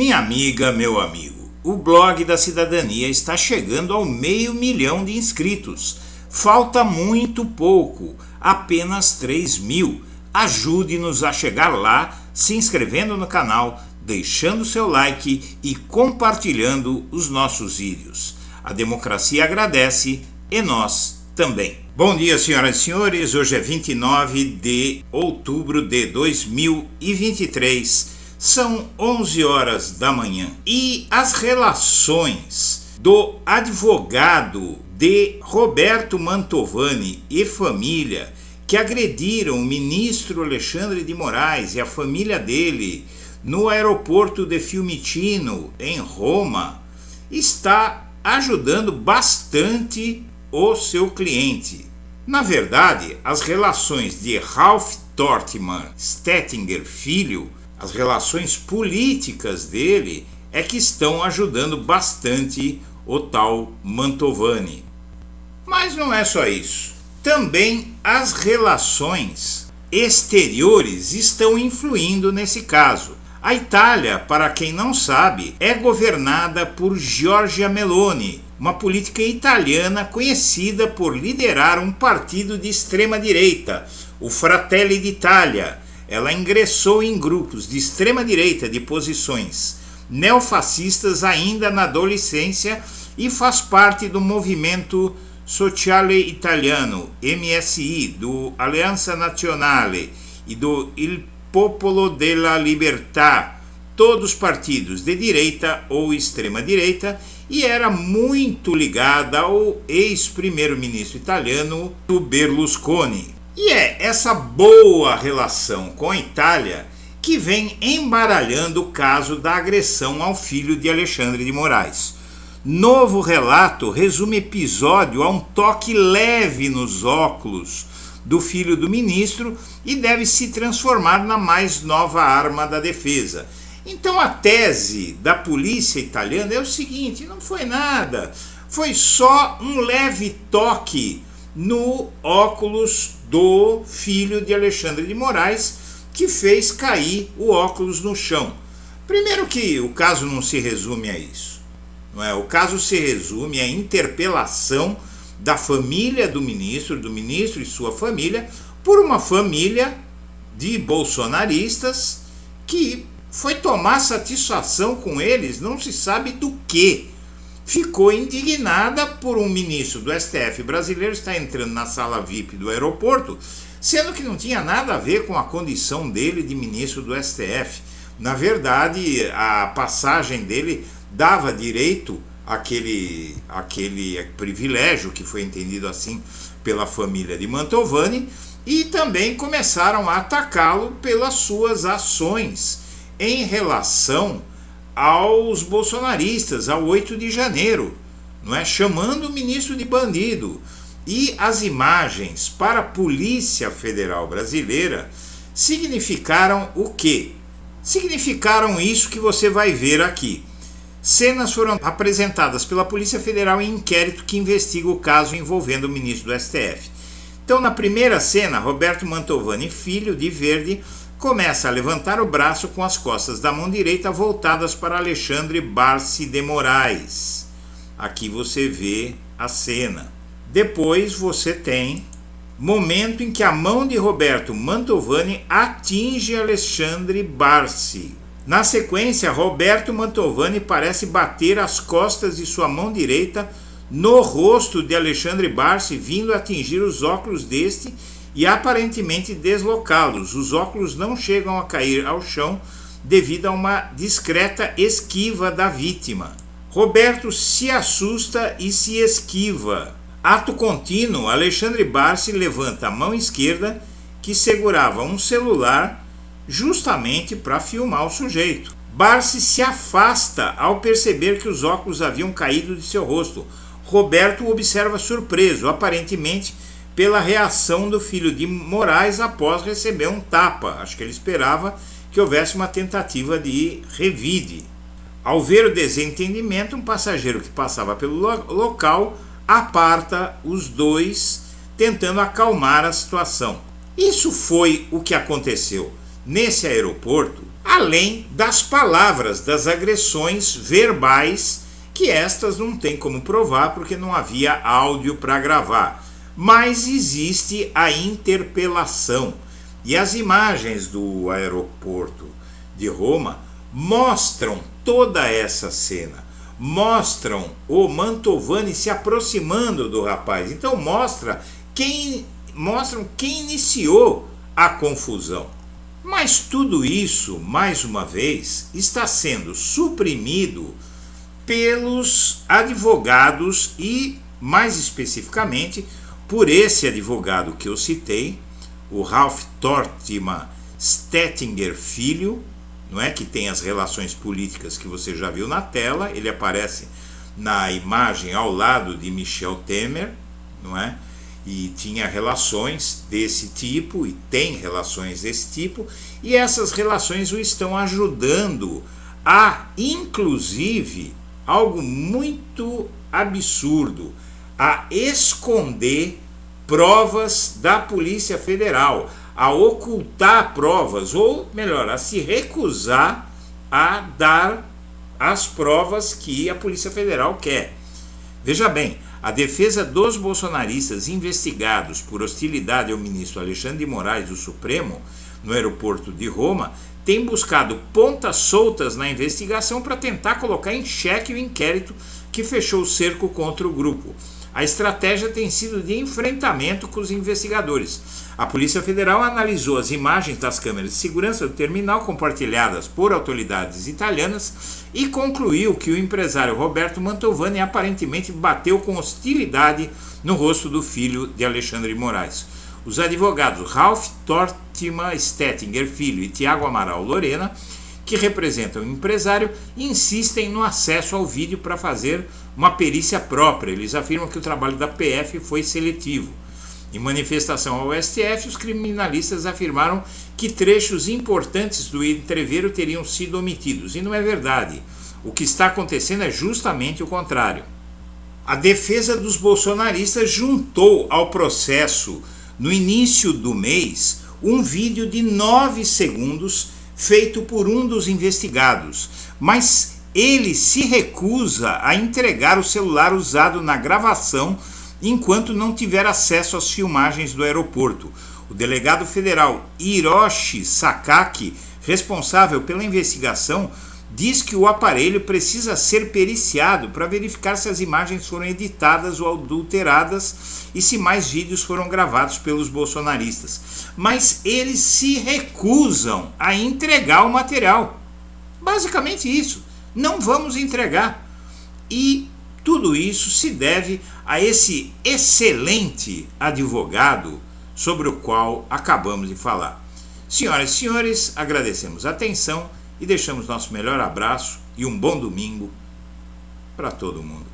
Minha amiga, meu amigo, o blog da cidadania está chegando ao 500 mil de inscritos. Falta muito pouco, apenas 3.000. Ajude-nos a chegar lá, se inscrevendo no canal, deixando seu like e compartilhando os nossos vídeos. A democracia agradece e nós também. Bom dia, senhoras e senhores. Hoje é 29 de outubro de 2023. São 11 horas da manhã e as relações do advogado de Roberto Mantovani e família que agrediram o ministro Alexandre de Moraes e a família dele no aeroporto de Fiumicino, em Roma, está ajudando bastante o seu cliente. Na verdade, as relações de Ralph Tortman Stettinger Filho, as relações políticas dele, é que estão ajudando bastante o tal Mantovani. Mas não é só isso. Também as relações exteriores estão influindo nesse caso. A Itália, para quem não sabe, é governada por Giorgia Meloni, uma política italiana conhecida por liderar um partido de extrema-direita, o Fratelli d'Italia. Ela ingressou em grupos de extrema-direita de posições neofascistas ainda na adolescência e faz parte do movimento Sociale Italiano, MSI, do Alleanza Nazionale e do Il Popolo della Libertà, todos partidos de direita ou extrema-direita, e era muito ligada ao ex-primeiro-ministro italiano Berlusconi. E é essa boa relação com a Itália que vem embaralhando o caso da agressão ao filho de Alexandre de Moraes. Novo relato resume episódio a um toque leve nos óculos do filho do ministro e deve se transformar na mais nova arma da defesa. Então a tese da polícia italiana é o seguinte: não foi nada, foi só um leve toque no óculos do filho de Alexandre de Moraes que fez cair o óculos no chão. Primeiro que o caso não se resume a isso, não é? O caso se resume à interpelação da família do ministro e sua família, por uma família de bolsonaristas que foi tomar satisfação com eles, não se sabe do que. Ficou indignada por um ministro do STF brasileiro estar entrando na sala VIP do aeroporto, sendo que não tinha nada a ver com a condição dele de ministro do STF. Na verdade, a passagem dele dava direito àquele privilégio, que foi entendido assim pela família de Mantovani, e também começaram a atacá-lo pelas suas ações em relação aos bolsonaristas, ao 8 de janeiro, não é? Chamando o ministro de bandido. E as imagens para a Polícia Federal Brasileira significaram o quê? Significaram isso que você vai ver aqui. Cenas foram apresentadas pela Polícia Federal em inquérito que investiga o caso envolvendo o ministro do STF. Então, na primeira cena, Roberto Mantovani Filho, de verde, começa a levantar o braço com as costas da mão direita voltadas para Alexandre Barsi de Moraes. Aqui você vê a cena. Depois você tem momento em que a mão de Roberto Mantovani atinge Alexandre Barsi. Na sequência, Roberto Mantovani parece bater as costas de sua mão direita no rosto de Alexandre Barsi, vindo atingir os óculos deste e aparentemente deslocá-los. Os óculos não chegam a cair ao chão devido a uma discreta esquiva da vítima. Roberto se assusta e se esquiva. Ato contínuo, Alexandre Barsi levanta a mão esquerda, que segurava um celular, justamente para filmar o sujeito. Barsi se afasta ao perceber que os óculos haviam caído de seu rosto. Roberto o observa surpreso, aparentemente pela reação do filho de Moraes após receber um tapa. Acho que ele esperava que houvesse uma tentativa de revide. Ao ver o desentendimento, um passageiro que passava pelo local aparta os dois, tentando acalmar a situação. Isso foi o que aconteceu. Nesse aeroporto, além das palavras, das agressões verbais, que estas não tem como provar porque não havia áudio para gravar. Mas existe a interpelação. E as imagens do aeroporto de Roma mostram toda essa cena. Mostram o Mantovani se aproximando do rapaz. Então mostram quem iniciou a confusão. Mas tudo isso, mais uma vez, está sendo suprimido pelos advogados e, mais especificamente, por esse advogado que eu citei, o Ralph Tortman Stettinger Filho, não é, que tem as relações políticas que você já viu na tela. Ele aparece na imagem ao lado de Michel Temer, não é? E tinha relações desse tipo, e tem relações desse tipo, e essas relações o estão ajudando a, inclusive, algo muito absurdo, a esconder provas da Polícia Federal, a ocultar provas, ou melhor, a se recusar a dar as provas que a Polícia Federal quer. Veja bem, a defesa dos bolsonaristas investigados por hostilidade ao ministro Alexandre de Moraes do Supremo no aeroporto de Roma tem buscado pontas soltas na investigação para tentar colocar em xeque o inquérito que fechou o cerco contra o grupo. A estratégia tem sido de enfrentamento com os investigadores. A Polícia Federal analisou as imagens das câmeras de segurança do terminal compartilhadas por autoridades italianas e concluiu que o empresário Roberto Mantovani aparentemente bateu com hostilidade no rosto do filho de Alexandre de Moraes. Os advogados Ralph Tortman Stettinger Filho e Tiago Amaral Lorena, que representam o empresário, insistem no acesso ao vídeo para fazer uma perícia própria. Eles afirmam que o trabalho da PF foi seletivo. Em manifestação ao STF, os criminalistas afirmaram que trechos importantes do entreveiro teriam sido omitidos, e não é verdade. O que está acontecendo é justamente o contrário. A defesa dos bolsonaristas juntou ao processo, no início do mês, um vídeo de 9 segundos feito por um dos investigados, mas ele se recusa a entregar o celular usado na gravação enquanto não tiver acesso às filmagens do aeroporto. O delegado federal Hiroshi Sakaki, responsável pela investigação, diz que o aparelho precisa ser periciado para verificar se as imagens foram editadas ou adulteradas e se mais vídeos foram gravados pelos bolsonaristas. Mas eles se recusam a entregar o material. Basicamente isso. Não vamos entregar. E tudo isso se deve a esse excelente advogado sobre o qual acabamos de falar. Senhoras e senhores, agradecemos a atenção e deixamos nosso melhor abraço e um bom domingo para todo mundo.